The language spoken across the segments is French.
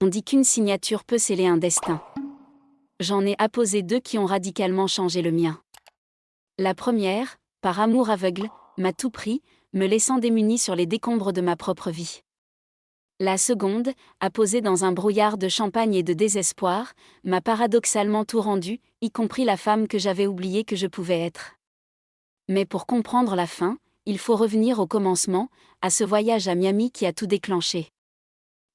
On dit qu'une signature peut sceller un destin. J'en ai apposé deux qui ont radicalement changé le mien. La première, par amour aveugle, m'a tout pris, me laissant démunie sur les décombres de ma propre vie. La seconde, apposée dans un brouillard de champagne et de désespoir, m'a paradoxalement tout rendu, y compris la femme que j'avais oublié que je pouvais être. Mais pour comprendre la fin, il faut revenir au commencement, à ce voyage à Miami qui a tout déclenché.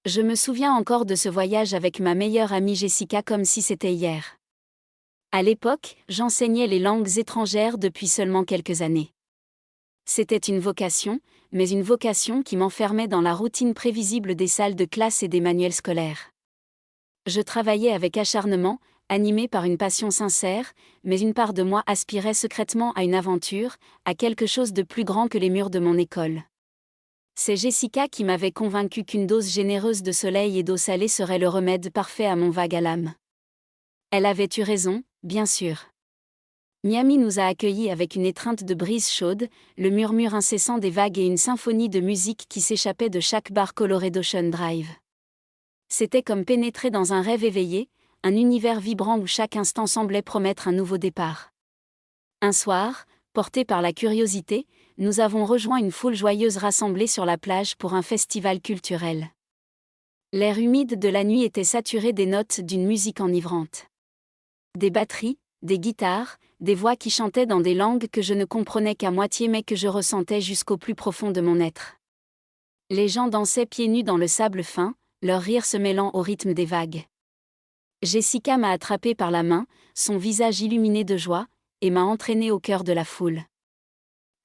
Je me souviens encore de ce voyage avec ma meilleure amie Jessica comme si c'était hier. À l'époque, j'enseignais les langues étrangères depuis seulement quelques années. C'était une vocation, mais une vocation qui m'enfermait dans la routine prévisible des salles de classe et des manuels scolaires. Je travaillais avec acharnement, animé par une passion sincère, mais une part de moi aspirait secrètement à une aventure, à quelque chose de plus grand que les murs de mon école. C'est Jessica qui m'avait convaincu qu'une dose généreuse de soleil et d'eau salée serait le remède parfait à mon vague à l'âme. Elle avait eu raison, bien sûr. Miami nous a accueillis avec une étreinte de brise chaude, le murmure incessant des vagues et une symphonie de musique qui s'échappait de chaque bar coloré d'Ocean Drive. C'était comme pénétrer dans un rêve éveillé, un univers vibrant où chaque instant semblait promettre un nouveau départ. Un soir, portés par la curiosité, nous avons rejoint une foule joyeuse rassemblée sur la plage pour un festival culturel. L'air humide de la nuit était saturé des notes d'une musique enivrante. Des batteries, des guitares, des voix qui chantaient dans des langues que je ne comprenais qu'à moitié mais que je ressentais jusqu'au plus profond de mon être. Les gens dansaient pieds nus dans le sable fin, leur rire se mêlant au rythme des vagues. Jessica m'a attrapé par la main, son visage illuminé de joie, et m'a entraîné au cœur de la foule.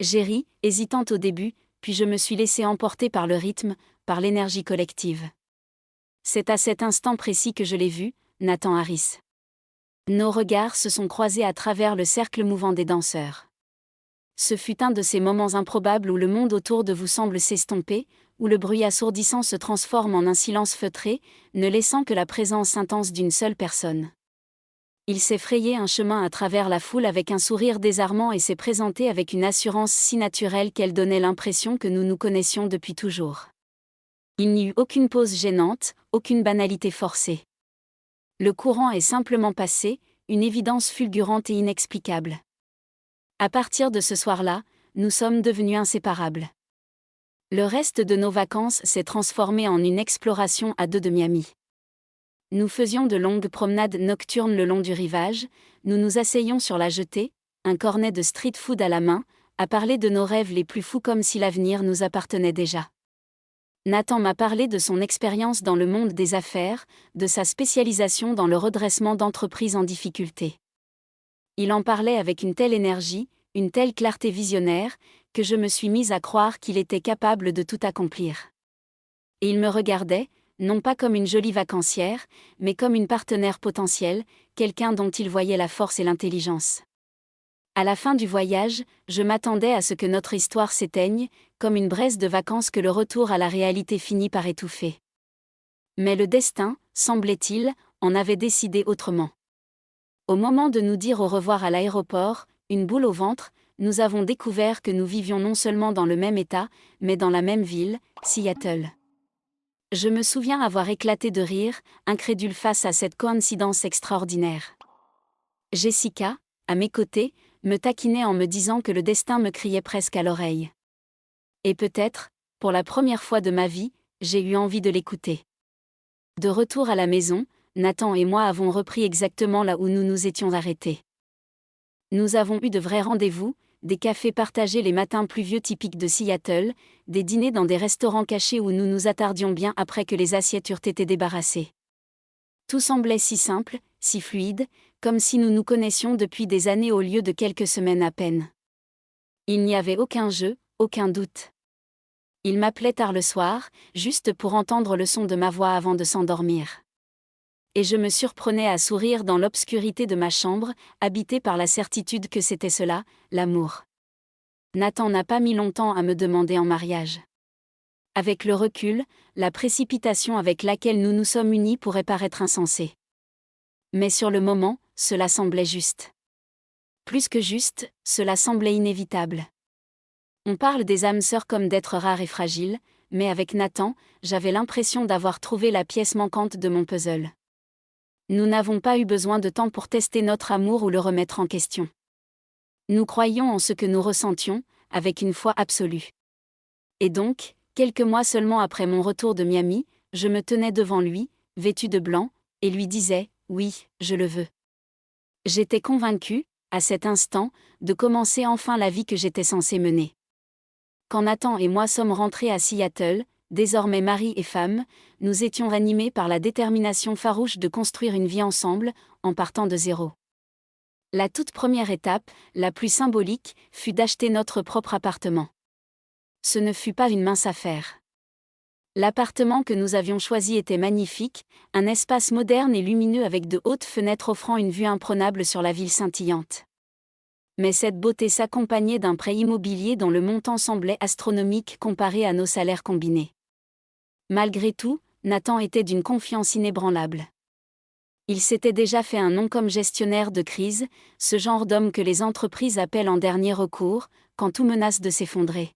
J'ai ri, hésitante au début, puis je me suis laissé emporter par le rythme, par l'énergie collective. C'est à cet instant précis que je l'ai vu, Nathan Harris. Nos regards se sont croisés à travers le cercle mouvant des danseurs. Ce fut un de ces moments improbables où le monde autour de vous semble s'estomper, où le bruit assourdissant se transforme en un silence feutré, ne laissant que la présence intense d'une seule personne. Il s'est frayé un chemin à travers la foule avec un sourire désarmant et s'est présenté avec une assurance si naturelle qu'elle donnait l'impression que nous nous connaissions depuis toujours. Il n'y eut aucune pause gênante, aucune banalité forcée. Le courant est simplement passé, une évidence fulgurante et inexplicable. À partir de ce soir-là, nous sommes devenus inséparables. Le reste de nos vacances s'est transformé en une exploration à deux de Miami. Nous faisions de longues promenades nocturnes le long du rivage, nous nous asseyions sur la jetée, un cornet de street food à la main, à parler de nos rêves les plus fous comme si l'avenir nous appartenait déjà. Nathan m'a parlé de son expérience dans le monde des affaires, de sa spécialisation dans le redressement d'entreprises en difficulté. Il en parlait avec une telle énergie, une telle clarté visionnaire, que je me suis mise à croire qu'il était capable de tout accomplir. Et il me regardait, non pas comme une jolie vacancière, mais comme une partenaire potentielle, quelqu'un dont il voyait la force et l'intelligence. À la fin du voyage, je m'attendais à ce que notre histoire s'éteigne, comme une braise de vacances que le retour à la réalité finit par étouffer. Mais le destin, semblait-il, en avait décidé autrement. Au moment de nous dire au revoir à l'aéroport, une boule au ventre, nous avons découvert que nous vivions non seulement dans le même état, mais dans la même ville, Seattle. Je me souviens avoir éclaté de rire, incrédule face à cette coïncidence extraordinaire. Jessica, à mes côtés, me taquinait en me disant que le destin me criait presque à l'oreille. Et peut-être, pour la première fois de ma vie, j'ai eu envie de l'écouter. De retour à la maison, Nathan et moi avons repris exactement là où nous nous étions arrêtés. Nous avons eu de vrais rendez-vous, des cafés partagés les matins pluvieux typiques de Seattle, des dîners dans des restaurants cachés où nous nous attardions bien après que les assiettes eurent été débarrassées. Tout semblait si simple, si fluide, comme si nous nous connaissions depuis des années au lieu de quelques semaines à peine. Il n'y avait aucun jeu, aucun doute. Il m'appelait tard le soir, juste pour entendre le son de ma voix avant de s'endormir. Et je me surprenais à sourire dans l'obscurité de ma chambre, habité par la certitude que c'était cela, l'amour. Nathan n'a pas mis longtemps à me demander en mariage. Avec le recul, la précipitation avec laquelle nous nous sommes unis pourrait paraître insensée. Mais sur le moment, cela semblait juste. Plus que juste, cela semblait inévitable. On parle des âmes sœurs comme d'êtres rares et fragiles, mais avec Nathan, j'avais l'impression d'avoir trouvé la pièce manquante de mon puzzle. Nous n'avons pas eu besoin de temps pour tester notre amour ou le remettre en question. Nous croyions en ce que nous ressentions, avec une foi absolue. Et donc, quelques mois seulement après mon retour de Miami, je me tenais devant lui, vêtu de blanc, et lui disais « Oui, je le veux ». J'étais convaincue, à cet instant, de commencer enfin la vie que j'étais censée mener. Quand Nathan et moi sommes rentrés à Seattle, désormais mari et femme, nous étions ranimés par la détermination farouche de construire une vie ensemble, en partant de zéro. La toute première étape, la plus symbolique, fut d'acheter notre propre appartement. Ce ne fut pas une mince affaire. L'appartement que nous avions choisi était magnifique, un espace moderne et lumineux avec de hautes fenêtres offrant une vue imprenable sur la ville scintillante. Mais cette beauté s'accompagnait d'un prêt immobilier dont le montant semblait astronomique comparé à nos salaires combinés. Malgré tout, Nathan était d'une confiance inébranlable. Il s'était déjà fait un nom comme gestionnaire de crise, ce genre d'homme que les entreprises appellent en dernier recours, quand tout menace de s'effondrer.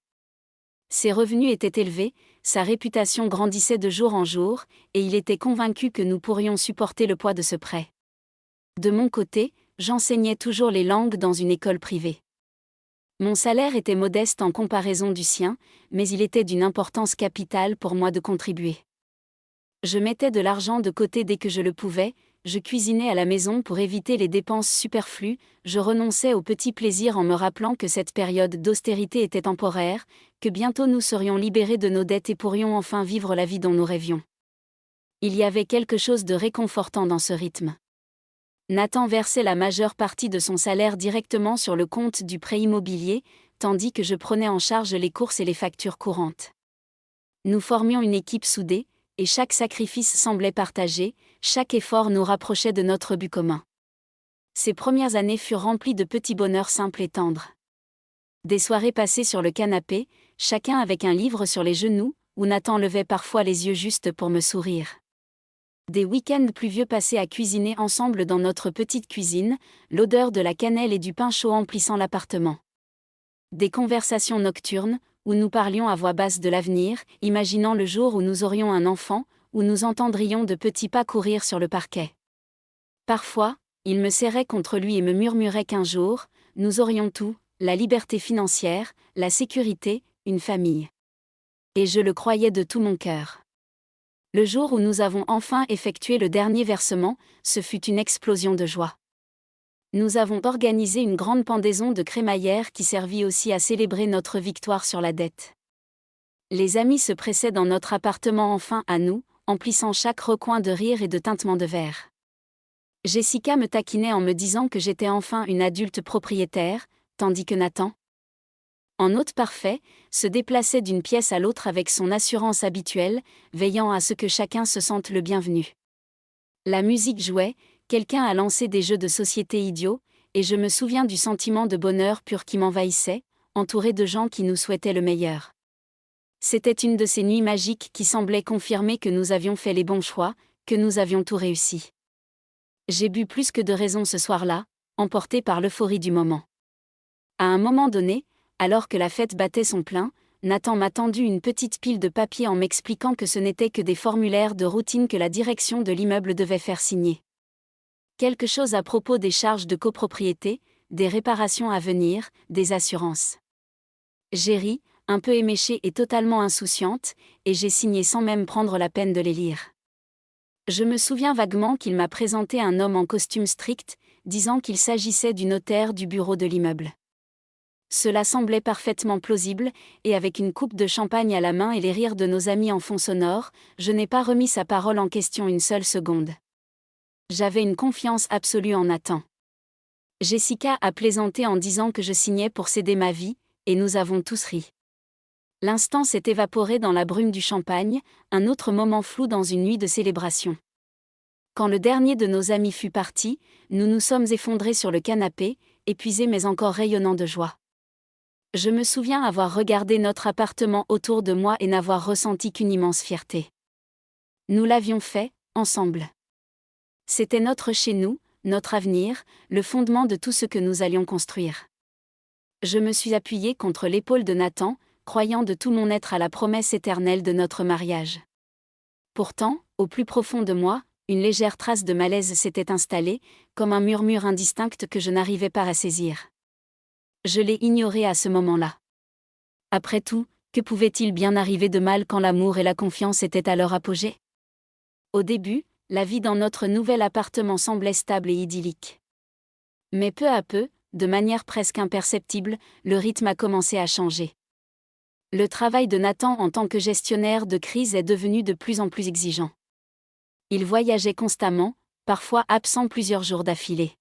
Ses revenus étaient élevés, sa réputation grandissait de jour en jour, et il était convaincu que nous pourrions supporter le poids de ce prêt. De mon côté, j'enseignais toujours les langues dans une école privée. Mon salaire était modeste en comparaison du sien, mais il était d'une importance capitale pour moi de contribuer. Je mettais de l'argent de côté dès que je le pouvais, je cuisinais à la maison pour éviter les dépenses superflues, je renonçais aux petits plaisirs en me rappelant que cette période d'austérité était temporaire, que bientôt nous serions libérés de nos dettes et pourrions enfin vivre la vie dont nous rêvions. Il y avait quelque chose de réconfortant dans ce rythme. Nathan versait la majeure partie de son salaire directement sur le compte du prêt immobilier, tandis que je prenais en charge les courses et les factures courantes. Nous formions une équipe soudée, et chaque sacrifice semblait partagé, chaque effort nous rapprochait de notre but commun. Ces premières années furent remplies de petits bonheurs simples et tendres. Des soirées passées sur le canapé, chacun avec un livre sur les genoux, où Nathan levait parfois les yeux juste pour me sourire. Des week-ends pluvieux passés à cuisiner ensemble dans notre petite cuisine, l'odeur de la cannelle et du pain chaud emplissant l'appartement. Des conversations nocturnes, où nous parlions à voix basse de l'avenir, imaginant le jour où nous aurions un enfant, où nous entendrions de petits pas courir sur le parquet. Parfois, il me serrait contre lui et me murmurait qu'un jour, nous aurions tout, la liberté financière, la sécurité, une famille. Et je le croyais de tout mon cœur. Le jour où nous avons enfin effectué le dernier versement, ce fut une explosion de joie. Nous avons organisé une grande pendaison de crémaillère qui servit aussi à célébrer notre victoire sur la dette. Les amis se pressaient dans notre appartement enfin à nous, emplissant chaque recoin de rire et de tintements de verre. Jessica me taquinait en me disant que j'étais enfin une adulte propriétaire, tandis que Nathan, en hôte parfait, se déplaçait d'une pièce à l'autre avec son assurance habituelle, veillant à ce que chacun se sente le bienvenu. La musique jouait, quelqu'un a lancé des jeux de société idiots, et je me souviens du sentiment de bonheur pur qui m'envahissait, entouré de gens qui nous souhaitaient le meilleur. C'était une de ces nuits magiques qui semblaient confirmer que nous avions fait les bons choix, que nous avions tout réussi. J'ai bu plus que de raison ce soir-là, emporté par l'euphorie du moment. À un moment donné, alors que la fête battait son plein, Nathan m'a tendu une petite pile de papier en m'expliquant que ce n'étaient que des formulaires de routine que la direction de l'immeuble devait faire signer. Quelque chose à propos des charges de copropriété, des réparations à venir, des assurances. J'ai ri, un peu éméchée et totalement insouciante, et j'ai signé sans même prendre la peine de les lire. Je me souviens vaguement qu'il m'a présenté un homme en costume strict, disant qu'il s'agissait du notaire du bureau de l'immeuble. Cela semblait parfaitement plausible, et avec une coupe de champagne à la main et les rires de nos amis en fond sonore, je n'ai pas remis sa parole en question une seule seconde. J'avais une confiance absolue en Nathan. Jessica a plaisanté en disant que je signais pour céder ma vie, et nous avons tous ri. L'instant s'est évaporé dans la brume du champagne, un autre moment flou dans une nuit de célébration. Quand le dernier de nos amis fut parti, nous nous sommes effondrés sur le canapé, épuisés mais encore rayonnants de joie. Je me souviens avoir regardé notre appartement autour de moi et n'avoir ressenti qu'une immense fierté. Nous l'avions fait, ensemble. C'était notre chez nous, notre avenir, le fondement de tout ce que nous allions construire. Je me suis appuyée contre l'épaule de Nathan, croyant de tout mon être à la promesse éternelle de notre mariage. Pourtant, au plus profond de moi, une légère trace de malaise s'était installée, comme un murmure indistinct que je n'arrivais pas à saisir. Je l'ai ignoré à ce moment-là. Après tout, que pouvait-il bien arriver de mal quand l'amour et la confiance étaient à leur apogée? Au début, la vie dans notre nouvel appartement semblait stable et idyllique. Mais peu à peu, de manière presque imperceptible, le rythme a commencé à changer. Le travail de Nathan en tant que gestionnaire de crise est devenu de plus en plus exigeant. Il voyageait constamment, parfois absent plusieurs jours d'affilée.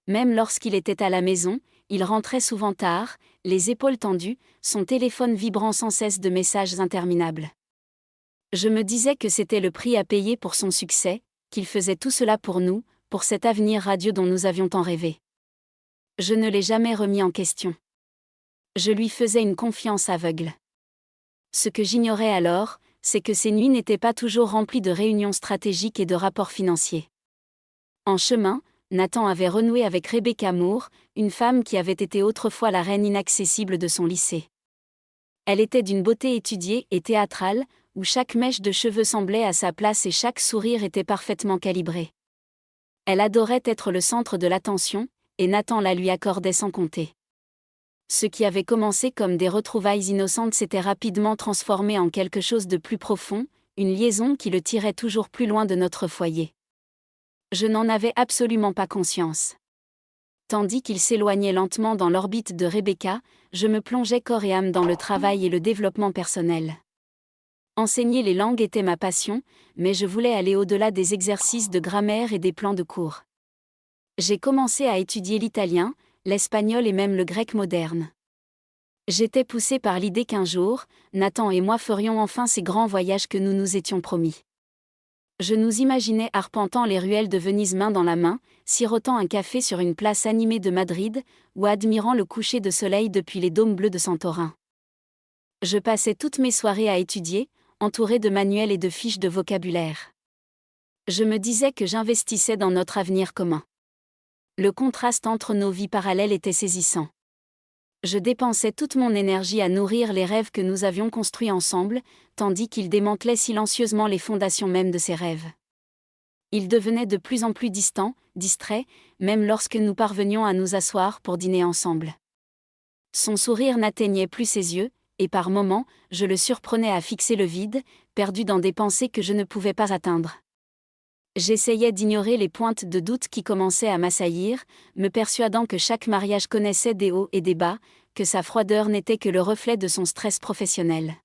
Même lorsqu'il était à la maison, il rentrait souvent tard, les épaules tendues, son téléphone vibrant sans cesse de messages interminables. Je me disais que c'était le prix à payer pour son succès, qu'il faisait tout cela pour nous, pour cet avenir radieux dont nous avions tant rêvé. Je ne l'ai jamais remis en question. Je lui faisais une confiance aveugle. Ce que j'ignorais alors, c'est que ces nuits n'étaient pas toujours remplies de réunions stratégiques et de rapports financiers. En chemin, Nathan avait renoué avec Rebecca Moore, une femme qui avait été autrefois la reine inaccessible de son lycée. Elle était d'une beauté étudiée et théâtrale, où chaque mèche de cheveux semblait à sa place et chaque sourire était parfaitement calibré. Elle adorait être le centre de l'attention, et Nathan la lui accordait sans compter. Ce qui avait commencé comme des retrouvailles innocentes s'était rapidement transformé en quelque chose de plus profond, une liaison qui le tirait toujours plus loin de notre foyer. Je n'en avais absolument pas conscience. Tandis qu'il s'éloignait lentement dans l'orbite de Rebecca, je me plongeais corps et âme dans le travail et le développement personnel. Enseigner les langues était ma passion, mais je voulais aller au-delà des exercices de grammaire et des plans de cours. J'ai commencé à étudier l'italien, l'espagnol et même le grec moderne. J'étais poussée par l'idée qu'un jour, Nathan et moi ferions enfin ces grands voyages que nous nous étions promis. Je nous imaginais arpentant les ruelles de Venise main dans la main, sirotant un café sur une place animée de Madrid, ou admirant le coucher de soleil depuis les dômes bleus de Santorin. Je passais toutes mes soirées à étudier, entourée de manuels et de fiches de vocabulaire. Je me disais que j'investissais dans notre avenir commun. Le contraste entre nos vies parallèles était saisissant. Je dépensais toute mon énergie à nourrir les rêves que nous avions construits ensemble, tandis qu'il démantelait silencieusement les fondations mêmes de ces rêves. Il devenait de plus en plus distant, distrait, même lorsque nous parvenions à nous asseoir pour dîner ensemble. Son sourire n'atteignait plus ses yeux, et par moments, je le surprenais à fixer le vide, perdu dans des pensées que je ne pouvais pas atteindre. J'essayais d'ignorer les pointes de doute qui commençaient à m'assaillir, me persuadant que chaque mariage connaissait des hauts et des bas, que sa froideur n'était que le reflet de son stress professionnel.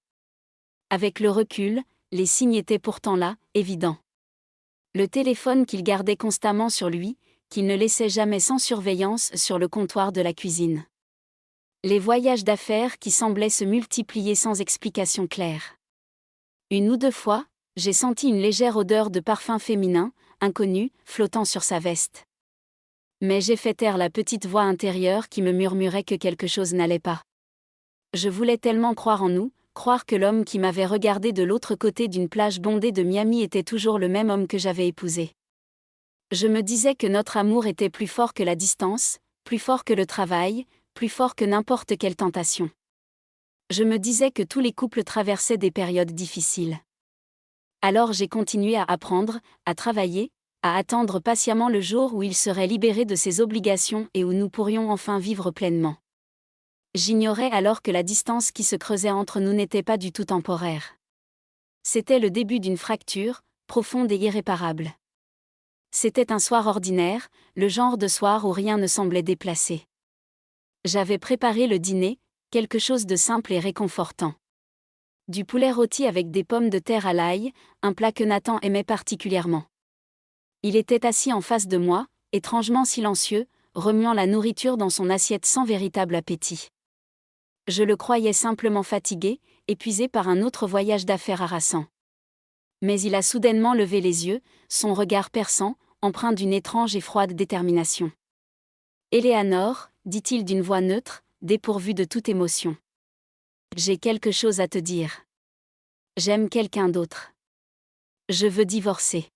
Avec le recul, les signes étaient pourtant là, évidents. Le téléphone qu'il gardait constamment sur lui, qu'il ne laissait jamais sans surveillance sur le comptoir de la cuisine. Les voyages d'affaires qui semblaient se multiplier sans explication claire. Une ou deux fois, j'ai senti une légère odeur de parfum féminin, inconnu, flottant sur sa veste. Mais j'ai fait taire la petite voix intérieure qui me murmurait que quelque chose n'allait pas. Je voulais tellement croire en nous, croire que l'homme qui m'avait regardé de l'autre côté d'une plage bondée de Miami était toujours le même homme que j'avais épousé. Je me disais que notre amour était plus fort que la distance, plus fort que le travail, plus fort que n'importe quelle tentation. Je me disais que tous les couples traversaient des périodes difficiles. Alors j'ai continué à apprendre, à travailler, à attendre patiemment le jour où il serait libéré de ses obligations et où nous pourrions enfin vivre pleinement. J'ignorais alors que la distance qui se creusait entre nous n'était pas du tout temporaire. C'était le début d'une fracture, profonde et irréparable. C'était un soir ordinaire, le genre de soir où rien ne semblait déplacé. J'avais préparé le dîner, quelque chose de simple et réconfortant. Du poulet rôti avec des pommes de terre à l'ail, un plat que Nathan aimait particulièrement. Il était assis en face de moi, étrangement silencieux, remuant la nourriture dans son assiette sans véritable appétit. Je le croyais simplement fatigué, épuisé par un autre voyage d'affaires harassant. Mais il a soudainement levé les yeux, son regard perçant, empreint d'une étrange et froide détermination. « Éléanore », dit-il d'une voix neutre, dépourvue de toute émotion. « J'ai quelque chose à te dire. J'aime quelqu'un d'autre. Je veux divorcer. »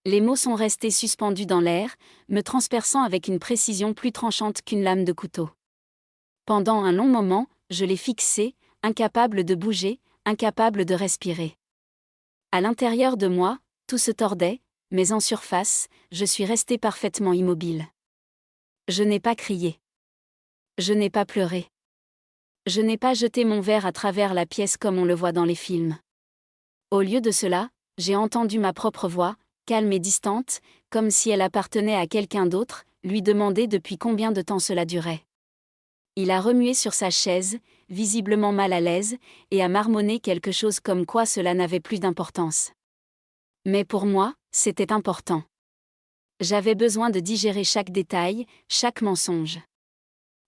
Les mots sont restés suspendus dans l'air, me transperçant avec une précision plus tranchante qu'une lame de couteau. Pendant un long moment, je l'ai fixé, incapable de bouger, incapable de respirer. À l'intérieur de moi, tout se tordait, mais en surface, je suis restée parfaitement immobile. Je n'ai pas crié. Je n'ai pas pleuré. Je n'ai pas jeté mon verre à travers la pièce comme on le voit dans les films. Au lieu de cela, j'ai entendu ma propre voix, calme et distante, comme si elle appartenait à quelqu'un d'autre, lui demander depuis combien de temps cela durait. Il a remué sur sa chaise, visiblement mal à l'aise, et a marmonné quelque chose comme quoi cela n'avait plus d'importance. Mais pour moi, c'était important. J'avais besoin de digérer chaque détail, chaque mensonge.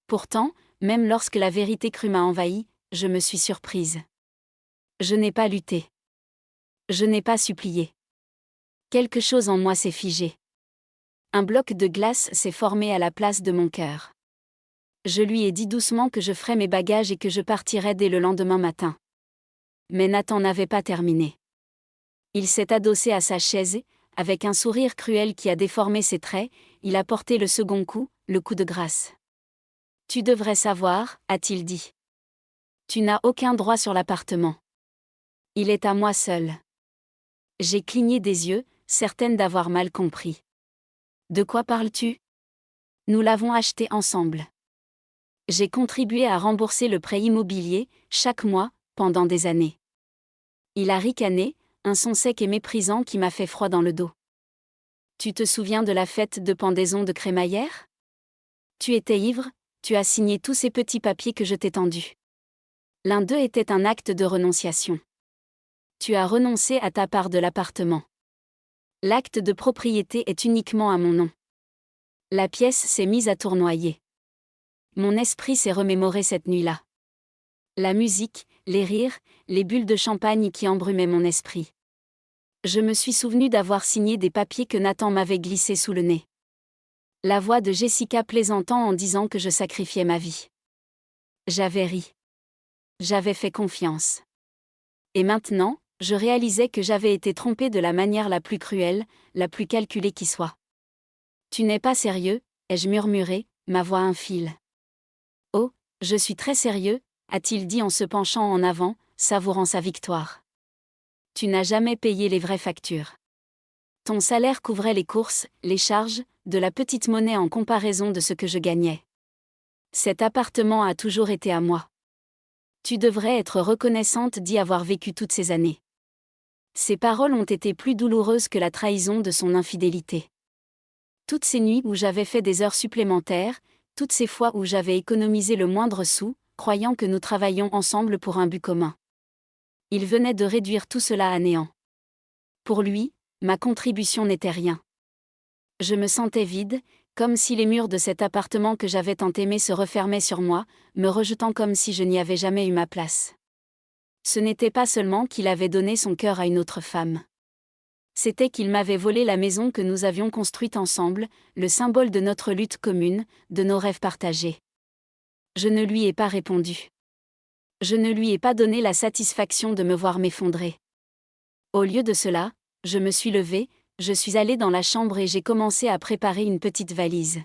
Pourtant, même lorsque la vérité crue m'a envahie, je me suis surprise. Je n'ai pas lutté. Je n'ai pas supplié. Quelque chose en moi s'est figé. Un bloc de glace s'est formé à la place de mon cœur. Je lui ai dit doucement que je ferais mes bagages et que je partirais dès le lendemain matin. Mais Nathan n'avait pas terminé. Il s'est adossé à sa chaise et, avec un sourire cruel qui a déformé ses traits, il a porté le second coup, le coup de grâce. « Tu devrais savoir, a-t-il dit. Tu n'as aucun droit sur l'appartement. Il est à moi seul. » J'ai cligné des yeux, certaine d'avoir mal compris. « De quoi parles-tu ? Nous l'avons acheté ensemble. J'ai contribué à rembourser le prêt immobilier, chaque mois, pendant des années. » Il a ricané, un son sec et méprisant qui m'a fait froid dans le dos. « Tu te souviens de la fête de pendaison de crémaillère ? Tu étais ivre, tu as signé tous ces petits papiers que je t'ai tendus. L'un d'eux était un acte de renonciation. Tu as renoncé à ta part de l'appartement. L'acte de propriété est uniquement à mon nom. » La pièce s'est mise à tournoyer. Mon esprit s'est remémoré cette nuit-là. La musique, les rires, les bulles de champagne qui embrumaient mon esprit. Je me suis souvenu d'avoir signé des papiers que Nathan m'avait glissés sous le nez. La voix de Jessica plaisantant en disant que je sacrifiais ma vie. J'avais ri. J'avais fait confiance. Et maintenant, je réalisais que j'avais été trompée de la manière la plus cruelle, la plus calculée qui soit. « Tu n'es pas sérieux ?» ai-je murmuré, ma voix un fil. « Oh, je suis très sérieux », a-t-il dit en se penchant en avant, savourant sa victoire. « Tu n'as jamais payé les vraies factures. Ton salaire couvrait les courses, les charges, de la petite monnaie en comparaison de ce que je gagnais. Cet appartement a toujours été à moi. Tu devrais être reconnaissante d'y avoir vécu toutes ces années. » Ces paroles ont été plus douloureuses que la trahison de son infidélité. Toutes ces nuits où j'avais fait des heures supplémentaires, toutes ces fois où j'avais économisé le moindre sou, croyant que nous travaillions ensemble pour un but commun. Il venait de réduire tout cela à néant. Pour lui, ma contribution n'était rien. Je me sentais vide, comme si les murs de cet appartement que j'avais tant aimé se refermaient sur moi, me rejetant comme si je n'y avais jamais eu ma place. Ce n'était pas seulement qu'il avait donné son cœur à une autre femme. C'était qu'il m'avait volé la maison que nous avions construite ensemble, le symbole de notre lutte commune, de nos rêves partagés. Je ne lui ai pas répondu. Je ne lui ai pas donné la satisfaction de me voir m'effondrer. Au lieu de cela, je me suis levée, je suis allée dans la chambre et j'ai commencé à préparer une petite valise.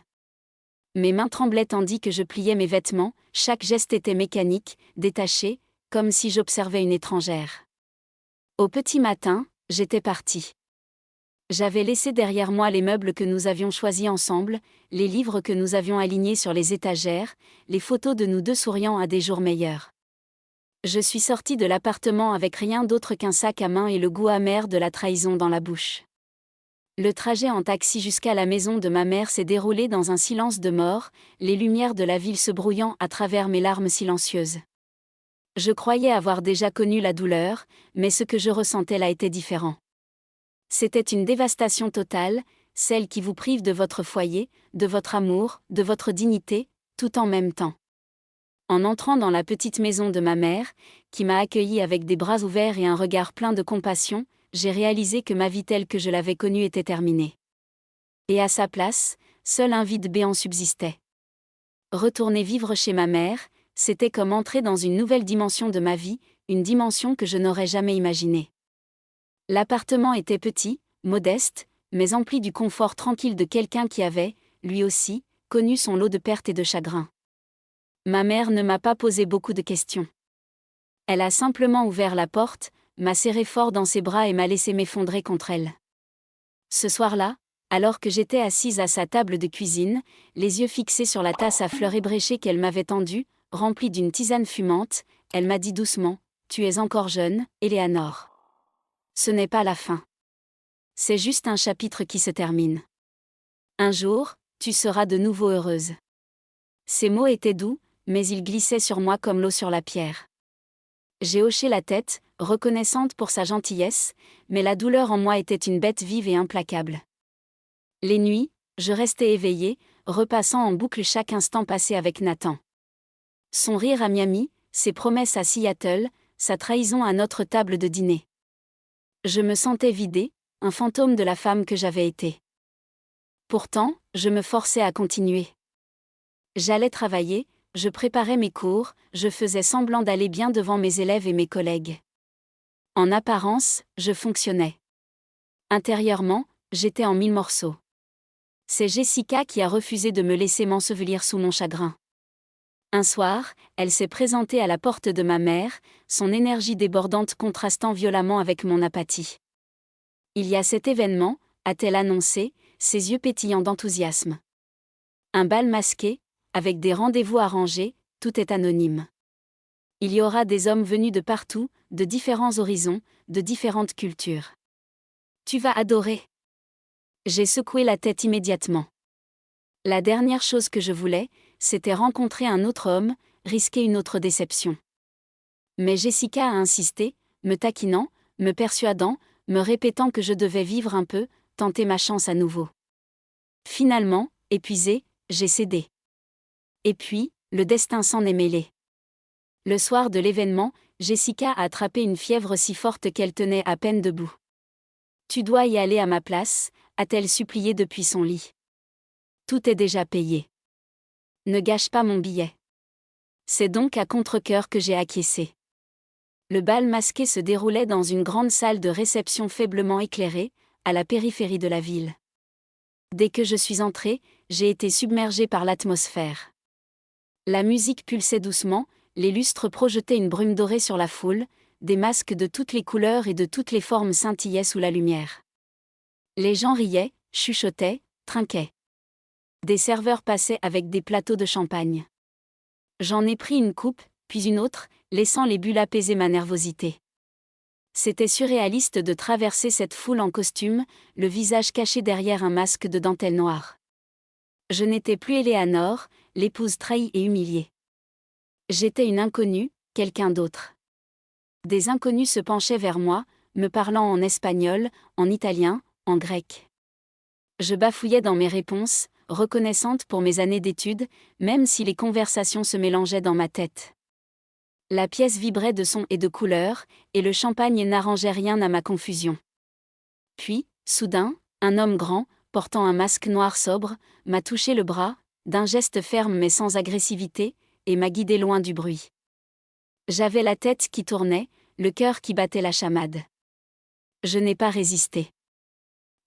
Mes mains tremblaient tandis que je pliais mes vêtements, chaque geste était mécanique, détaché, comme si j'observais une étrangère. Au petit matin, j'étais partie. J'avais laissé derrière moi les meubles que nous avions choisis ensemble, les livres que nous avions alignés sur les étagères, les photos de nous deux souriant à des jours meilleurs. Je suis sortie de l'appartement avec rien d'autre qu'un sac à main et le goût amer de la trahison dans la bouche. Le trajet en taxi jusqu'à la maison de ma mère s'est déroulé dans un silence de mort, les lumières de la ville se brouillant à travers mes larmes silencieuses. Je croyais avoir déjà connu la douleur, mais ce que je ressentais là était différent. C'était une dévastation totale, celle qui vous prive de votre foyer, de votre amour, de votre dignité, tout en même temps. En entrant dans la petite maison de ma mère, qui m'a accueillie avec des bras ouverts et un regard plein de compassion, j'ai réalisé que ma vie telle que je l'avais connue était terminée. Et à sa place, seul un vide béant subsistait. Retourner vivre chez ma mère, c'était comme entrer dans une nouvelle dimension de ma vie, une dimension que je n'aurais jamais imaginée. L'appartement était petit, modeste, mais empli du confort tranquille de quelqu'un qui avait, lui aussi, connu son lot de pertes et de chagrins. Ma mère ne m'a pas posé beaucoup de questions. Elle a simplement ouvert la porte, m'a serré fort dans ses bras et m'a laissé m'effondrer contre elle. Ce soir-là, alors que j'étais assise à sa table de cuisine, les yeux fixés sur la tasse à fleurs ébréchée qu'elle m'avait tendue, remplie d'une tisane fumante, elle m'a dit doucement, « Tu es encore jeune, Éléanore. Ce n'est pas la fin. C'est juste un chapitre qui se termine. Un jour, tu seras de nouveau heureuse. » Ces mots étaient doux, mais ils glissaient sur moi comme l'eau sur la pierre. J'ai hoché la tête, reconnaissante pour sa gentillesse, mais la douleur en moi était une bête vive et implacable. Les nuits, je restais éveillée, repassant en boucle chaque instant passé avec Nathan. Son rire à Miami, ses promesses à Seattle, sa trahison à notre table de dîner. Je me sentais vidée, un fantôme de la femme que j'avais été. Pourtant, je me forçais à continuer. J'allais travailler, je préparais mes cours, je faisais semblant d'aller bien devant mes élèves et mes collègues. En apparence, je fonctionnais. Intérieurement, j'étais en 1000 morceaux. C'est Jessica qui a refusé de me laisser m'ensevelir sous mon chagrin. Un soir, elle s'est présentée à la porte de ma mère, son énergie débordante contrastant violemment avec mon apathie. Il y a cet événement, a-t-elle annoncé, ses yeux pétillants d'enthousiasme. Un bal masqué, avec des rendez-vous arrangés, tout est anonyme. Il y aura des hommes venus de partout, de différents horizons, de différentes cultures. Tu vas adorer. J'ai secoué la tête immédiatement. La dernière chose que je voulais, c'était rencontrer un autre homme, risquer une autre déception. Mais Jessica a insisté, me taquinant, me persuadant, me répétant que je devais vivre un peu, tenter ma chance à nouveau. Finalement, épuisée, j'ai cédé. Et puis, le destin s'en est mêlé. Le soir de l'événement, Jessica a attrapé une fièvre si forte qu'elle tenait à peine debout. « Tu dois y aller à ma place », a-t-elle supplié depuis son lit. « Tout est déjà payé. Ne gâche pas mon billet. » C'est donc à contre-cœur que j'ai acquiescé. Le bal masqué se déroulait dans une grande salle de réception faiblement éclairée, à la périphérie de la ville. Dès que je suis entrée, j'ai été submergée par l'atmosphère. La musique pulsait doucement, les lustres projetaient une brume dorée sur la foule, des masques de toutes les couleurs et de toutes les formes scintillaient sous la lumière. Les gens riaient, chuchotaient, trinquaient. Des serveurs passaient avec des plateaux de champagne. J'en ai pris une coupe, puis une autre, laissant les bulles apaiser ma nervosité. C'était surréaliste de traverser cette foule en costume, le visage caché derrière un masque de dentelle noire. Je n'étais plus Éléanore, l'épouse trahie et humiliée. J'étais une inconnue, quelqu'un d'autre. Des inconnus se penchaient vers moi, me parlant en espagnol, en italien, en grec. Je bafouillais dans mes réponses, reconnaissante pour mes années d'études, même si les conversations se mélangeaient dans ma tête. La pièce vibrait de sons et de couleurs, et le champagne n'arrangeait rien à ma confusion. Puis, soudain, un homme grand, portant un masque noir sobre, m'a touché le bras, d'un geste ferme mais sans agressivité, et m'a guidé loin du bruit. J'avais la tête qui tournait, le cœur qui battait la chamade. Je n'ai pas résisté.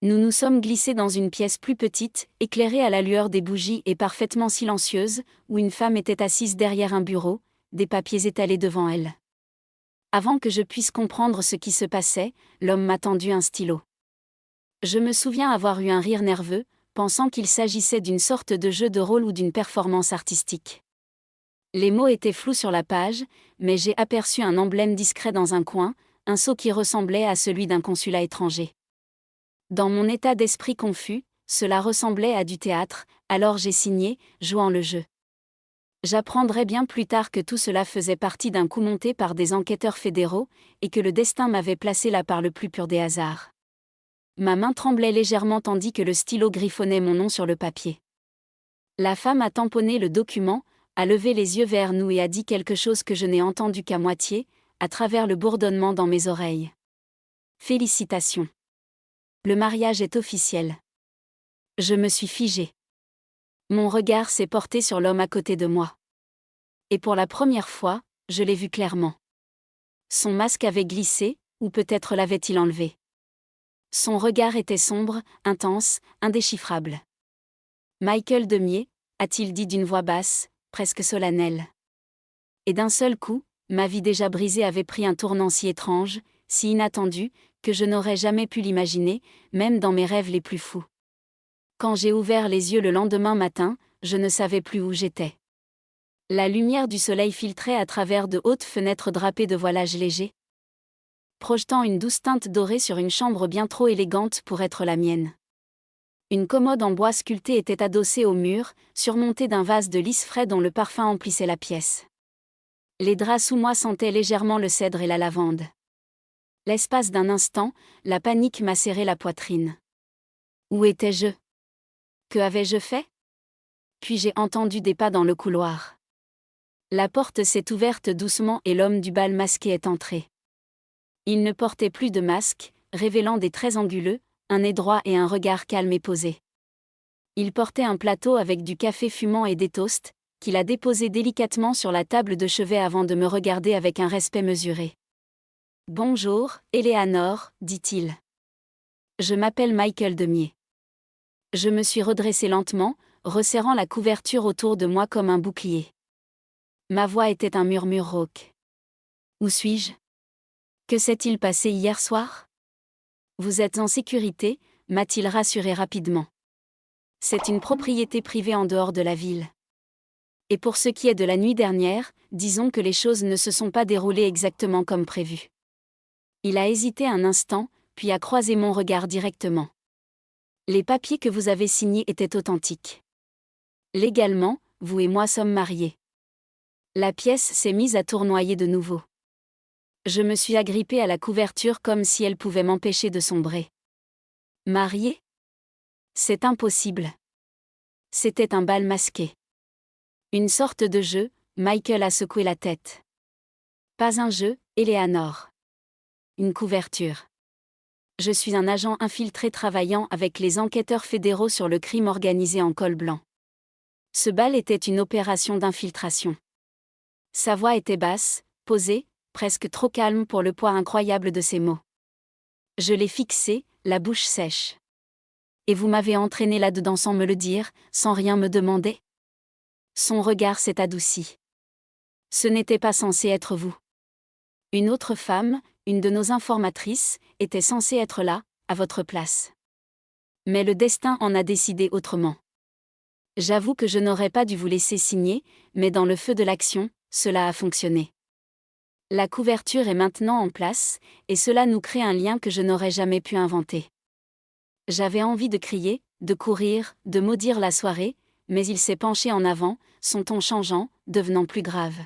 Nous nous sommes glissés dans une pièce plus petite, éclairée à la lueur des bougies et parfaitement silencieuse, où une femme était assise derrière un bureau, des papiers étalés devant elle. Avant que je puisse comprendre ce qui se passait, l'homme m'a tendu un stylo. Je me souviens avoir eu un rire nerveux, pensant qu'il s'agissait d'une sorte de jeu de rôle ou d'une performance artistique. Les mots étaient flous sur la page, mais j'ai aperçu un emblème discret dans un coin, un sceau qui ressemblait à celui d'un consulat étranger. Dans mon état d'esprit confus, cela ressemblait à du théâtre, alors j'ai signé, jouant le jeu. J'apprendrai bien plus tard que tout cela faisait partie d'un coup monté par des enquêteurs fédéraux, et que le destin m'avait placé là par le plus pur des hasards. Ma main tremblait légèrement tandis que le stylo griffonnait mon nom sur le papier. La femme a tamponné le document, a levé les yeux vers nous et a dit quelque chose que je n'ai entendu qu'à moitié, à travers le bourdonnement dans mes oreilles. Félicitations. Le mariage est officiel. Je me suis figée. Mon regard s'est porté sur l'homme à côté de moi. Et pour la première fois, je l'ai vu clairement. Son masque avait glissé, ou peut-être l'avait-il enlevé. Son regard était sombre, intense, indéchiffrable. « Michael Demier », a-t-il dit d'une voix basse, presque solennelle. Et d'un seul coup, ma vie déjà brisée avait pris un tournant si étrange, si inattendu, que je n'aurais jamais pu l'imaginer, même dans mes rêves les plus fous. Quand j'ai ouvert les yeux le lendemain matin, je ne savais plus où j'étais. La lumière du soleil filtrait à travers de hautes fenêtres drapées de voilages légers, projetant une douce teinte dorée sur une chambre bien trop élégante pour être la mienne. Une commode en bois sculpté était adossée au mur, surmontée d'un vase de lys frais dont le parfum emplissait la pièce. Les draps sous moi sentaient légèrement le cèdre et la lavande. L'espace d'un instant, la panique m'a serré la poitrine. Où étais-je? Que avais-je fait? Puis j'ai entendu des pas dans le couloir. La porte s'est ouverte doucement et l'homme du bal masqué est entré. Il ne portait plus de masque, révélant des traits anguleux, un nez droit et un regard calme et posé. Il portait un plateau avec du café fumant et des toasts, qu'il a déposé délicatement sur la table de chevet avant de me regarder avec un respect mesuré. « Bonjour, Eleanor, dit-il. Je m'appelle Michael Demier. » Je me suis redressé lentement, resserrant la couverture autour de moi comme un bouclier. Ma voix était un murmure rauque. « Où suis-je? Que s'est-il passé hier soir? » « Vous êtes en sécurité, m'a-t-il rassuré rapidement. C'est une propriété privée en dehors de la ville. Et pour ce qui est de la nuit dernière, disons que les choses ne se sont pas déroulées exactement comme prévu. Il a hésité un instant, puis a croisé mon regard directement. Les papiers que vous avez signés étaient authentiques. Légalement, vous et moi sommes mariés. La pièce s'est mise à tournoyer de nouveau. Je me suis agrippée à la couverture comme si elle pouvait m'empêcher de sombrer. Marié? C'est impossible. C'était un bal masqué. Une sorte de jeu, Michael a secoué la tête. Pas un jeu, Eleanor. Une couverture. Je suis un agent infiltré travaillant avec les enquêteurs fédéraux sur le crime organisé en col blanc. Ce bal était une opération d'infiltration. Sa voix était basse, posée, presque trop calme pour le poids incroyable de ses mots. Je l'ai fixé, la bouche sèche. Et vous m'avez entraîné là-dedans sans me le dire, sans rien me demander? Son regard s'est adouci. Ce n'était pas censé être vous. Une autre femme, une de nos informatrices, était censée être là, à votre place. Mais le destin en a décidé autrement. J'avoue que je n'aurais pas dû vous laisser signer, mais dans le feu de l'action, cela a fonctionné. La couverture est maintenant en place, et cela nous crée un lien que je n'aurais jamais pu inventer. J'avais envie de crier, de courir, de maudire la soirée, mais il s'est penché en avant, son ton changeant, devenant plus grave.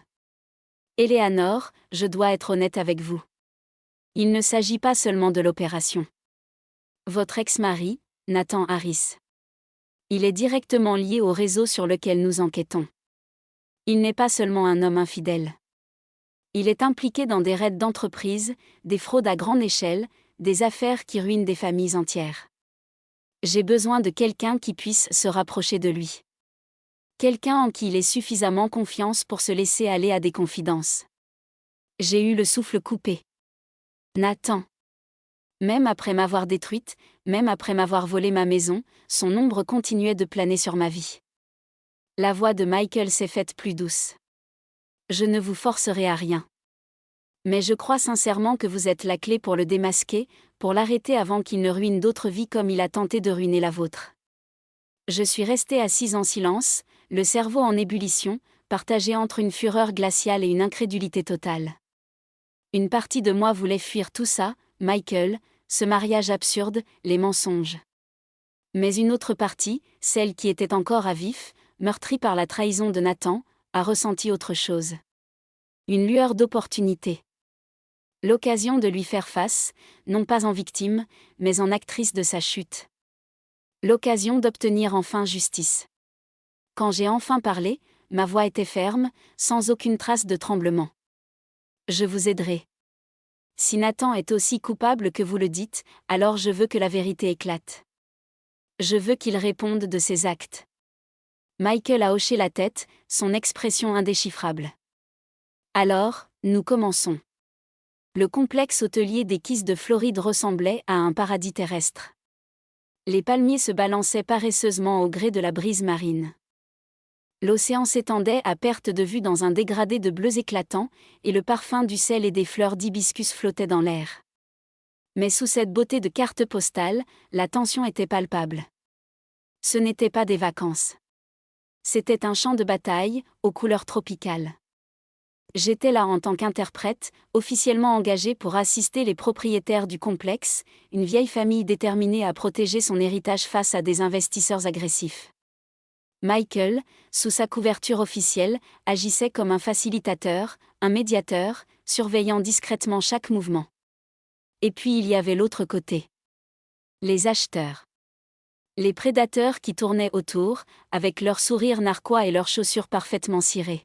Eleanor, je dois être honnête avec vous. Il ne s'agit pas seulement de l'opération. Votre ex-mari, Nathan Harris. Il est directement lié au réseau sur lequel nous enquêtons. Il n'est pas seulement un homme infidèle. Il est impliqué dans des raids d'entreprise, des fraudes à grande échelle, des affaires qui ruinent des familles entières. J'ai besoin de quelqu'un qui puisse se rapprocher de lui. Quelqu'un en qui il ait suffisamment confiance pour se laisser aller à des confidences. J'ai eu le souffle coupé. Nathan. Même après m'avoir détruite, même après m'avoir volé ma maison, son ombre continuait de planer sur ma vie. La voix de Michael s'est faite plus douce. Je ne vous forcerai à rien. Mais je crois sincèrement que vous êtes la clé pour le démasquer, pour l'arrêter avant qu'il ne ruine d'autres vies comme il a tenté de ruiner la vôtre. Je suis restée assise en silence, le cerveau en ébullition, partagé entre une fureur glaciale et une incrédulité totale. Une partie de moi voulait fuir tout ça, Michael, ce mariage absurde, les mensonges. Mais une autre partie, celle qui était encore à vif, meurtrie par la trahison de Nathan, a ressenti autre chose. Une lueur d'opportunité. L'occasion de lui faire face, non pas en victime, mais en actrice de sa chute. L'occasion d'obtenir enfin justice. Quand j'ai enfin parlé, ma voix était ferme, sans aucune trace de tremblement. Je vous aiderai. Si Nathan est aussi coupable que vous le dites, alors je veux que la vérité éclate. Je veux qu'il réponde de ses actes. Michael a hoché la tête, son expression indéchiffrable. Alors, nous commençons. Le complexe hôtelier des Keys de Floride ressemblait à un paradis terrestre. Les palmiers se balançaient paresseusement au gré de la brise marine. L'océan s'étendait à perte de vue dans un dégradé de bleus éclatants, et le parfum du sel et des fleurs d'hibiscus flottait dans l'air. Mais sous cette beauté de carte postale, la tension était palpable. Ce n'était pas des vacances. C'était un champ de bataille, aux couleurs tropicales. J'étais là en tant qu'interprète, officiellement engagée pour assister les propriétaires du complexe, une vieille famille déterminée à protéger son héritage face à des investisseurs agressifs. Michael, sous sa couverture officielle, agissait comme un facilitateur, un médiateur, surveillant discrètement chaque mouvement. Et puis il y avait l'autre côté. Les acheteurs. Les prédateurs qui tournaient autour, avec leurs sourires narquois et leurs chaussures parfaitement cirées.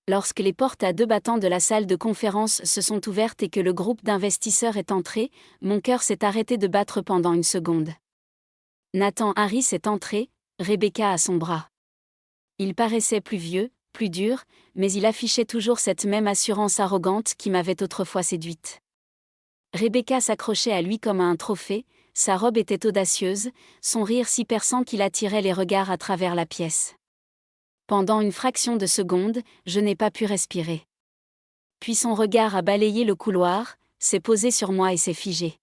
Lorsque les portes à 2 battants de la salle de conférence se sont ouvertes et que le groupe d'investisseurs est entré, mon cœur s'est arrêté de battre pendant une seconde. Nathan Harris est entré, Rebecca à son bras. Il paraissait plus vieux, plus dur, mais il affichait toujours cette même assurance arrogante qui m'avait autrefois séduite. Rebecca s'accrochait à lui comme à un trophée, sa robe était audacieuse, son rire si perçant qu'il attirait les regards à travers la pièce. Pendant une fraction de seconde, je n'ai pas pu respirer. Puis son regard a balayé le couloir, s'est posé sur moi et s'est figé.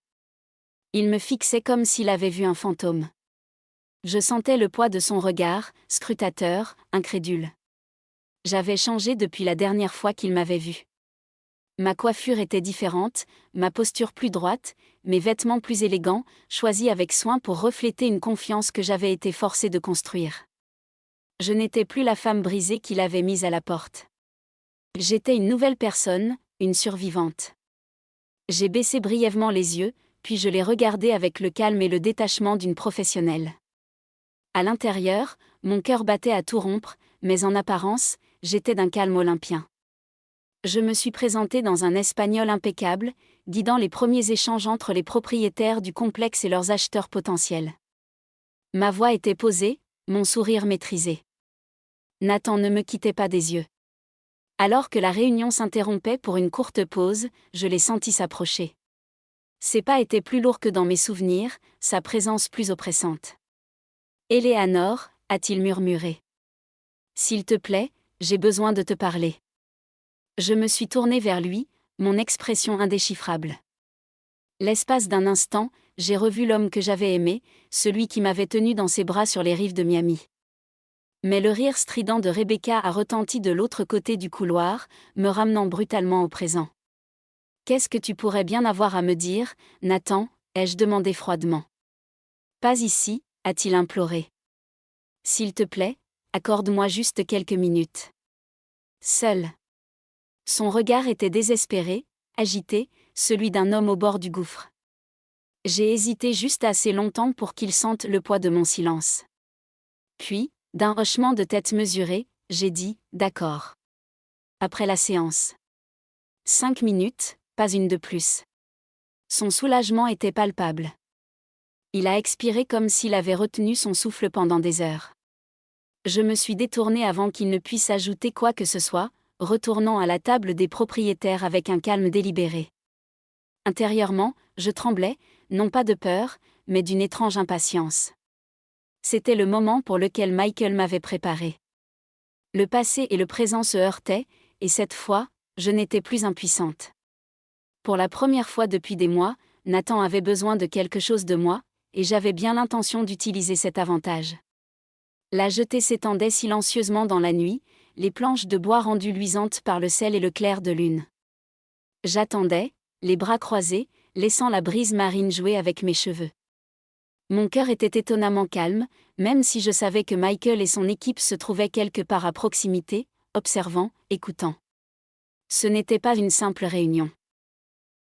Il me fixait comme s'il avait vu un fantôme. Je sentais le poids de son regard, scrutateur, incrédule. J'avais changé depuis la dernière fois qu'il m'avait vue. Ma coiffure était différente, ma posture plus droite, mes vêtements plus élégants, choisis avec soin pour refléter une confiance que j'avais été forcée de construire. Je n'étais plus la femme brisée qu'il avait mise à la porte. J'étais une nouvelle personne, une survivante. J'ai baissé brièvement les yeux, puis je les regardais avec le calme et le détachement d'une professionnelle. À l'intérieur, mon cœur battait à tout rompre, mais en apparence, j'étais d'un calme olympien. Je me suis présentée dans un espagnol impeccable, guidant les premiers échanges entre les propriétaires du complexe et leurs acheteurs potentiels. Ma voix était posée, mon sourire maîtrisé. Nathan ne me quittait pas des yeux. Alors que la réunion s'interrompait pour une courte pause, je l'ai senti s'approcher. Ses pas étaient plus lourds que dans mes souvenirs, sa présence plus oppressante. « Éléanore » a-t-il murmuré. « S'il te plaît, j'ai besoin de te parler. » Je me suis tournée vers lui, mon expression indéchiffrable. L'espace d'un instant, j'ai revu l'homme que j'avais aimé, celui qui m'avait tenu dans ses bras sur les rives de Miami. Mais le rire strident de Rebecca a retenti de l'autre côté du couloir, me ramenant brutalement au présent. « Qu'est-ce que tu pourrais bien avoir à me dire, Nathan ?» ai-je demandé froidement. « Pas ici » a-t-il imploré. « S'il te plaît, accorde-moi juste quelques minutes. » Seul. Son regard était désespéré, agité, celui d'un homme au bord du gouffre. J'ai hésité juste assez longtemps pour qu'il sente le poids de mon silence. Puis, d'un hochement de tête mesuré, j'ai dit « D'accord. » Après la séance. 5 minutes, pas une de plus. Son soulagement était palpable. Il a expiré comme s'il avait retenu son souffle pendant des heures. Je me suis détournée avant qu'il ne puisse ajouter quoi que ce soit, retournant à la table des propriétaires avec un calme délibéré. Intérieurement, je tremblais, non pas de peur, mais d'une étrange impatience. C'était le moment pour lequel Michael m'avait préparé. Le passé et le présent se heurtaient, et cette fois, je n'étais plus impuissante. Pour la première fois depuis des mois, Nathan avait besoin de quelque chose de moi, et j'avais bien l'intention d'utiliser cet avantage. La jetée s'étendait silencieusement dans la nuit, les planches de bois rendues luisantes par le sel et le clair de lune. J'attendais, les bras croisés, laissant la brise marine jouer avec mes cheveux. Mon cœur était étonnamment calme, même si je savais que Michael et son équipe se trouvaient quelque part à proximité, observant, écoutant. Ce n'était pas une simple réunion.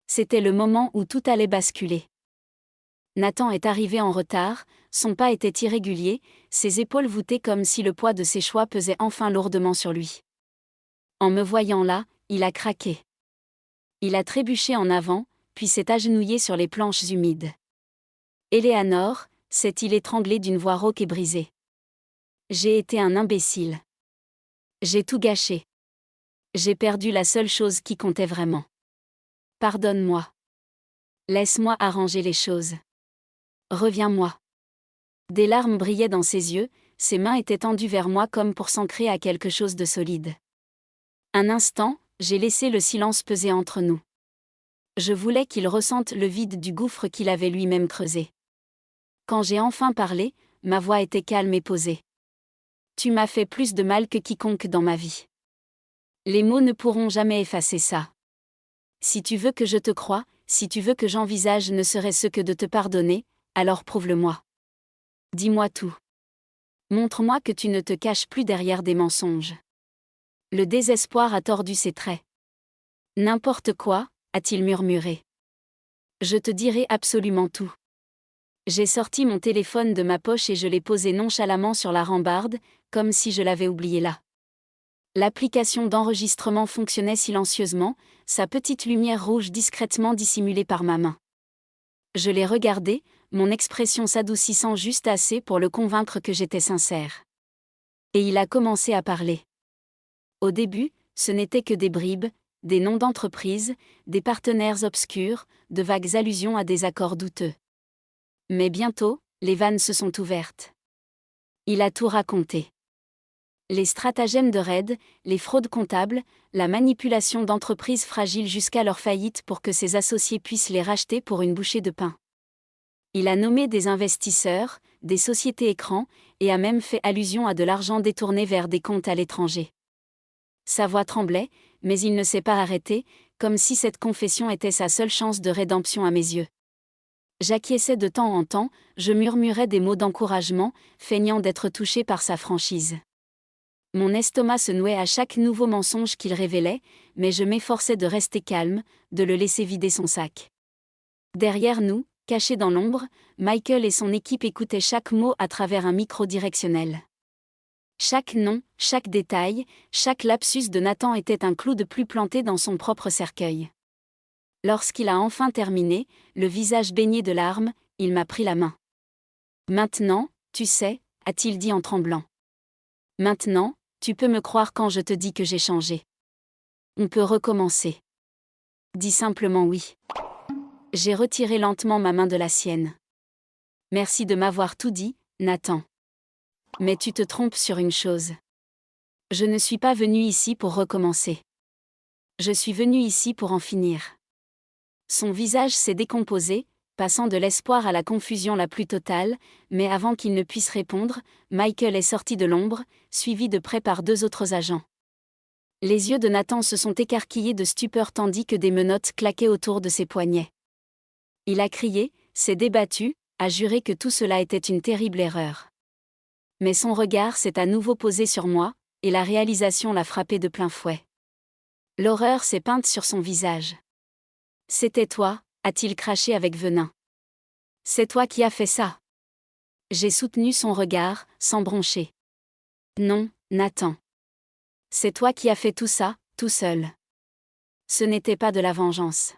C'était le moment où tout allait basculer. Nathan est arrivé en retard, son pas était irrégulier, ses épaules voûtées comme si le poids de ses choix pesait enfin lourdement sur lui. En me voyant là, il a craqué. Il a trébuché en avant, puis s'est agenouillé sur les planches humides. Éléanore, s'est-il étranglé d'une voix rauque et brisée. J'ai été un imbécile. J'ai tout gâché. J'ai perdu la seule chose qui comptait vraiment. Pardonne-moi. Laisse-moi arranger les choses. Reviens-moi. Des larmes brillaient dans ses yeux, ses mains étaient tendues vers moi comme pour s'ancrer à quelque chose de solide. Un instant, j'ai laissé le silence peser entre nous. Je voulais qu'il ressente le vide du gouffre qu'il avait lui-même creusé. Quand j'ai enfin parlé, ma voix était calme et posée. Tu m'as fait plus de mal que quiconque dans ma vie. Les mots ne pourront jamais effacer ça. Si tu veux que je te croie, si tu veux que j'envisage ne serait-ce que de te pardonner, alors prouve-le-moi. Dis-moi tout. Montre-moi que tu ne te caches plus derrière des mensonges. Le désespoir a tordu ses traits. N'importe quoi, a-t-il murmuré. Je te dirai absolument tout. J'ai sorti mon téléphone de ma poche et je l'ai posé nonchalamment sur la rambarde, comme si je l'avais oublié là. L'application d'enregistrement fonctionnait silencieusement, sa petite lumière rouge discrètement dissimulée par ma main. Je l'ai regardé, mon expression s'adoucissant juste assez pour le convaincre que j'étais sincère. Et il a commencé à parler. Au début, ce n'était que des bribes, des noms d'entreprises, des partenaires obscurs, de vagues allusions à des accords douteux. Mais bientôt, les vannes se sont ouvertes. Il a tout raconté. Les stratagèmes de raid, les fraudes comptables, la manipulation d'entreprises fragiles jusqu'à leur faillite pour que ses associés puissent les racheter pour une bouchée de pain. Il a nommé des investisseurs, des sociétés écrans, et a même fait allusion à de l'argent détourné vers des comptes à l'étranger. Sa voix tremblait, mais il ne s'est pas arrêté, comme si cette confession était sa seule chance de rédemption à mes yeux. J'acquiesçais de temps en temps, je murmurais des mots d'encouragement, feignant d'être touché par sa franchise. Mon estomac se nouait à chaque nouveau mensonge qu'il révélait, mais je m'efforçais de rester calme, de le laisser vider son sac. Derrière nous, cachés dans l'ombre, Michael et son équipe écoutaient chaque mot à travers un micro directionnel. Chaque nom, chaque détail, chaque lapsus de Nathan était un clou de plus planté dans son propre cercueil. Lorsqu'il a enfin terminé, le visage baigné de larmes, il m'a pris la main. « Maintenant, tu sais, a-t-il dit en tremblant. Maintenant, tu peux me croire quand je te dis que j'ai changé. On peut recommencer. Dis simplement oui. » J'ai retiré lentement ma main de la sienne. « Merci de m'avoir tout dit, Nathan. Mais tu te trompes sur une chose. Je ne suis pas venu ici pour recommencer. Je suis venu ici pour en finir. » Son visage s'est décomposé, passant de l'espoir à la confusion la plus totale, mais avant qu'il ne puisse répondre, Michael est sorti de l'ombre, suivi de près par 2 autres agents. Les yeux de Nathan se sont écarquillés de stupeur tandis que des menottes claquaient autour de ses poignets. Il a crié, s'est débattu, a juré que tout cela était une terrible erreur. Mais son regard s'est à nouveau posé sur moi, et la réalisation l'a frappé de plein fouet. L'horreur s'est peinte sur son visage. « C'était toi », a-t-il craché avec venin. « C'est toi qui as fait ça. » J'ai soutenu son regard, sans broncher. « Non, Nathan. C'est toi qui as fait tout ça, tout seul. Ce n'était pas de la vengeance.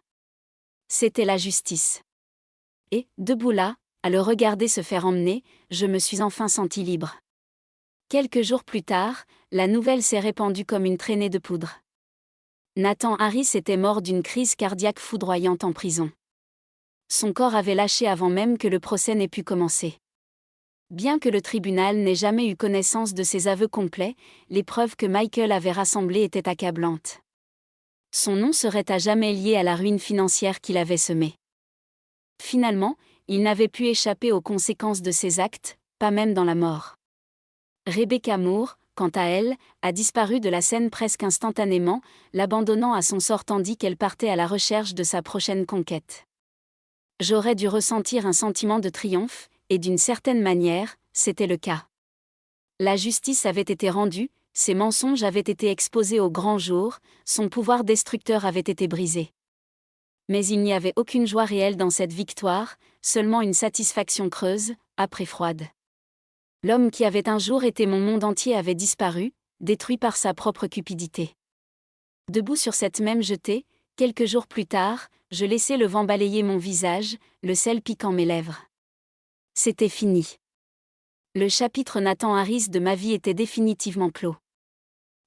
C'était la justice. » Et, debout là, à le regarder se faire emmener, je me suis enfin senti libre. Quelques jours plus tard, la nouvelle s'est répandue comme une traînée de poudre. Nathan Harris était mort d'une crise cardiaque foudroyante en prison. Son corps avait lâché avant même que le procès n'ait pu commencer. Bien que le tribunal n'ait jamais eu connaissance de ses aveux complets, les preuves que Michael avait rassemblées étaient accablantes. Son nom serait à jamais lié à la ruine financière qu'il avait semée. Finalement, il n'avait pu échapper aux conséquences de ses actes, pas même dans la mort. Rebecca Moore, quant à elle, a disparu de la scène presque instantanément, l'abandonnant à son sort tandis qu'elle partait à la recherche de sa prochaine conquête. J'aurais dû ressentir un sentiment de triomphe, et d'une certaine manière, c'était le cas. La justice avait été rendue, ses mensonges avaient été exposés au grand jour, son pouvoir destructeur avait été brisé. Mais il n'y avait aucune joie réelle dans cette victoire, seulement une satisfaction creuse, âpre et froide. L'homme qui avait un jour été mon monde entier avait disparu, détruit par sa propre cupidité. Debout sur cette même jetée, quelques jours plus tard, je laissais le vent balayer mon visage, le sel piquant mes lèvres. C'était fini. Le chapitre Nathan Harris de ma vie était définitivement clos.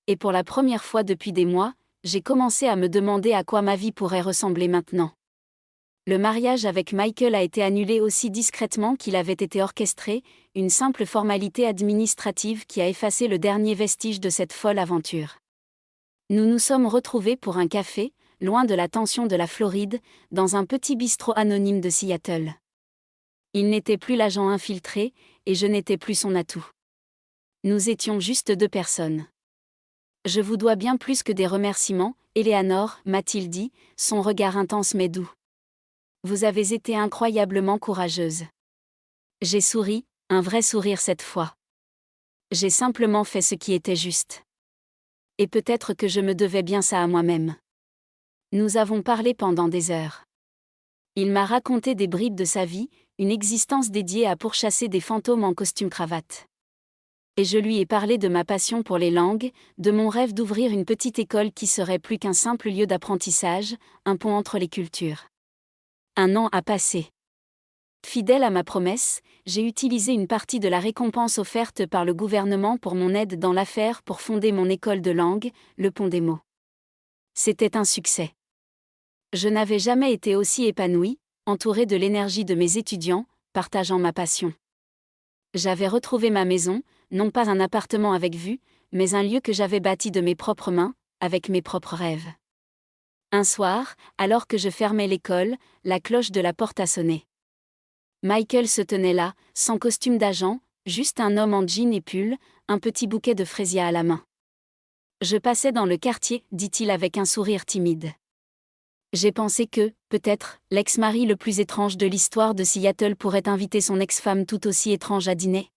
Et pour la première fois depuis des mois, j'ai commencé à me demander à quoi ma vie pourrait ressembler maintenant. Le mariage avec Michael a été annulé aussi discrètement qu'il avait été orchestré, une simple formalité administrative qui a effacé le dernier vestige de cette folle aventure. Nous nous sommes retrouvés pour un café, loin de la tension de la Floride, dans un petit bistrot anonyme de Seattle. Il n'était plus l'agent infiltré, et je n'étais plus son atout. Nous étions juste deux personnes. Je vous dois bien plus que des remerciements, Eleanor, m'a-t-il dit, son regard intense mais doux. Vous avez été incroyablement courageuse. J'ai souri, un vrai sourire cette fois. J'ai simplement fait ce qui était juste. Et peut-être que je me devais bien ça à moi-même. Nous avons parlé pendant des heures. Il m'a raconté des bribes de sa vie, une existence dédiée à pourchasser des fantômes en costume-cravate. Et je lui ai parlé de ma passion pour les langues, de mon rêve d'ouvrir une petite école qui serait plus qu'un simple lieu d'apprentissage, un pont entre les cultures. Un an a passé. Fidèle à ma promesse, j'ai utilisé une partie de la récompense offerte par le gouvernement pour mon aide dans l'affaire pour fonder mon école de langue, le Pont des mots. C'était un succès. Je n'avais jamais été aussi épanouie, entourée de l'énergie de mes étudiants, partageant ma passion. J'avais retrouvé ma maison, non pas un appartement avec vue, mais un lieu que j'avais bâti de mes propres mains, avec mes propres rêves. Un soir, alors que je fermais l'école, la cloche de la porte a sonné. Michael se tenait là, sans costume d'agent, juste un homme en jean et pull, un petit bouquet de fraisiers à la main. Je passais dans le quartier, dit-il avec un sourire timide. J'ai pensé que, peut-être, l'ex-mari le plus étrange de l'histoire de Seattle pourrait inviter son ex-femme tout aussi étrange à dîner.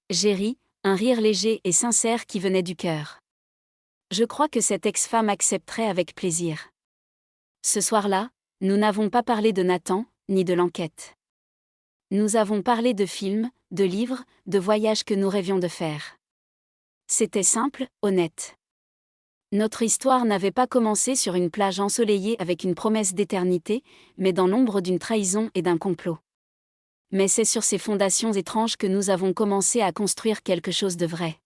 J'ai ri, un rire léger et sincère qui venait du cœur. Je crois que cette ex-femme accepterait avec plaisir. Ce soir-là, nous n'avons pas parlé de Nathan, ni de l'enquête. Nous avons parlé de films, de livres, de voyages que nous rêvions de faire. C'était simple, honnête. Notre histoire n'avait pas commencé sur une plage ensoleillée avec une promesse d'éternité, mais dans l'ombre d'une trahison et d'un complot. Mais c'est sur ces fondations étranges que nous avons commencé à construire quelque chose de vrai.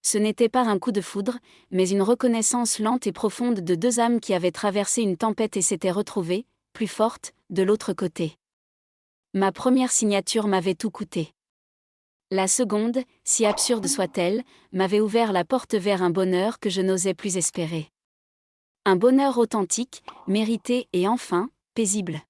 Ce n'était pas un coup de foudre, mais une reconnaissance lente et profonde de deux âmes qui avaient traversé une tempête et s'étaient retrouvées, plus fortes, de l'autre côté. Ma première signature m'avait tout coûté. La seconde, si absurde soit-elle, m'avait ouvert la porte vers un bonheur que je n'osais plus espérer. Un bonheur authentique, mérité et enfin, paisible.